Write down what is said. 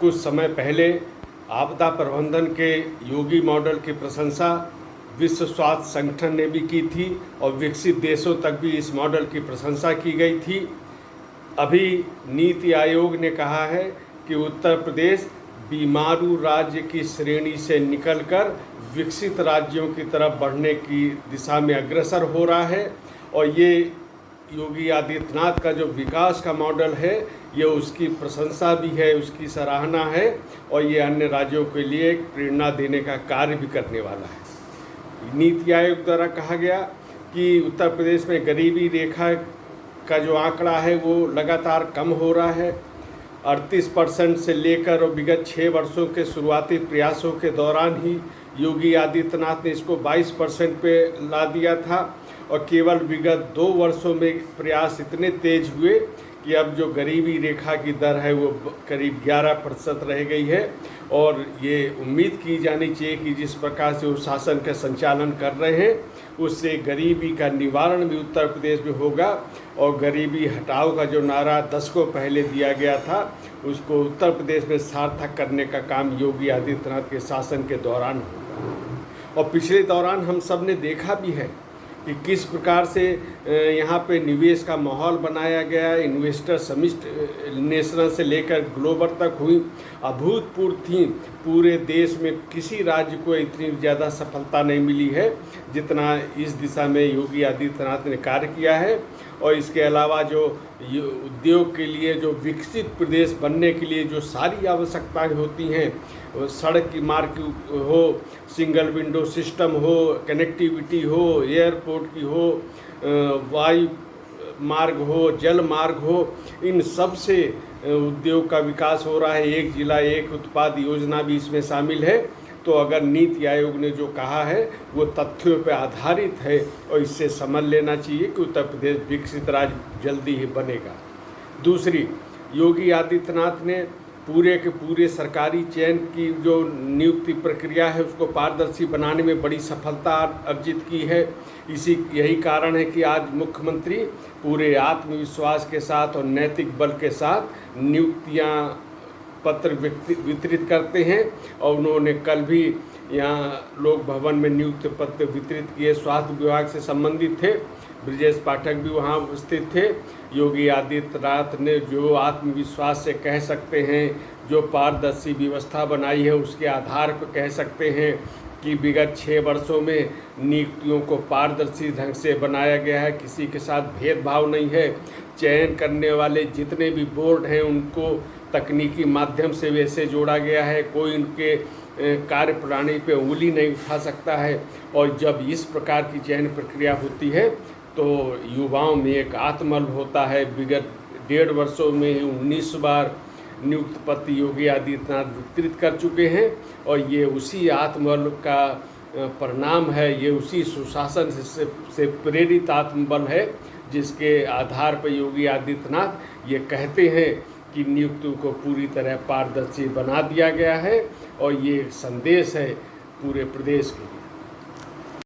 कुछ समय पहले आपदा प्रबंधन के योगी मॉडल की प्रशंसा विश्व स्वास्थ्य संगठन ने भी की थी और विकसित देशों तक भी इस मॉडल की प्रशंसा की गई थी। अभी नीति आयोग ने कहा है कि उत्तर प्रदेश बीमारू राज्य की श्रेणी से निकलकर विकसित राज्यों की तरफ बढ़ने की दिशा में अग्रसर हो रहा है और ये योगी आदित्यनाथ का जो विकास का मॉडल है ये उसकी प्रशंसा भी है, उसकी सराहना है और ये अन्य राज्यों के लिए एक प्रेरणा देने का कार्य भी करने वाला है। नीति आयोग द्वारा कहा गया कि उत्तर प्रदेश में गरीबी रेखा का जो आंकड़ा है वो लगातार कम हो रहा है। 38% से लेकर और विगत 6 वर्षों के शुरुआती प्रयासों के दौरान ही योगी आदित्यनाथ ने इसको 22% पे ला दिया था और केवल विगत 2 वर्षों में प्रयास इतने तेज हुए कि अब जो गरीबी रेखा की दर है वो करीब 11% रह गई है और ये उम्मीद की जानी चाहिए कि जिस प्रकार से वो शासन का संचालन कर रहे हैं उससे गरीबी का निवारण भी उत्तर प्रदेश में होगा और गरीबी हटाओ का जो नारा दशकों पहले दिया गया था उसको उत्तर प्रदेश में सार्थक करने का काम योगी आदित्यनाथ के शासन के दौरान होगा। और पिछले दौरान हम सब ने देखा भी है कि किस प्रकार से यहाँ पे निवेश का माहौल बनाया गया। इन्वेस्टर समिट नेशनल से लेकर ग्लोबल तक हुई, अभूतपूर्व थी। पूरे देश में किसी राज्य को इतनी ज़्यादा सफलता नहीं मिली है जितना इस दिशा में योगी आदित्यनाथ ने कार्य किया है। और इसके अलावा जो उद्योग के लिए जो विकसित प्रदेश बनने के लिए जो सारी आवश्यकताएं होती हैं, सड़क की मार्ग हो, सिंगल विंडो सिस्टम हो, कनेक्टिविटी हो, एयरपोर्ट की हो, वायु मार्ग हो, जल मार्ग हो, इन सब से उद्योग का विकास हो रहा है। एक जिला एक उत्पाद योजना भी इसमें शामिल है। तो अगर नीति आयोग ने जो कहा है वो तथ्यों पर आधारित है और इससे समझ लेना चाहिए कि उत्तर प्रदेश विकसित राज्य जल्दी ही बनेगा। दूसरी, योगी आदित्यनाथ ने पूरे के पूरे सरकारी चयन की जो नियुक्ति प्रक्रिया है उसको पारदर्शी बनाने में बड़ी सफलता अर्जित की है। यही कारण है कि आज मुख्यमंत्री पूरे आत्मविश्वास के साथ और नैतिक बल के साथ नियुक्तियां पत्र वितरित करते हैं और उन्होंने कल भी यहाँ लोक भवन में नियुक्ति पत्र वितरित किए। स्वास्थ्य विभाग से संबंधित थे, ब्रजेश पाठक भी वहाँ उपस्थित थे। योगी आदित्यनाथ ने जो आत्मविश्वास से कह सकते हैं, जो पारदर्शी व्यवस्था बनाई है उसके आधार पर कह सकते हैं कि विगत 6 वर्षों में नियुक्तियों को पारदर्शी ढंग से बनाया गया है, किसी के साथ भेदभाव नहीं है। चयन करने वाले जितने भी बोर्ड हैं उनको तकनीकी माध्यम से वैसे जोड़ा गया है, कोई उनके कार्य प्रणाली पे उंगली नहीं उठा सकता है। और जब इस प्रकार की चयन प्रक्रिया होती है तो युवाओं में एक आत्मबल होता है। विगत 1.5 वर्षों में 19 बार नियुक्त पत्र योगी आदित्यनाथ वितरित कर चुके हैं और ये उसी आत्मबल का परिणाम है, ये उसी सुशासन से प्रेरित आत्मबल है जिसके आधार पर योगी आदित्यनाथ ये कहते हैं कि नियुक्तियों को पूरी तरह पारदर्शी बना दिया गया है और ये संदेश है पूरे प्रदेश के लिए।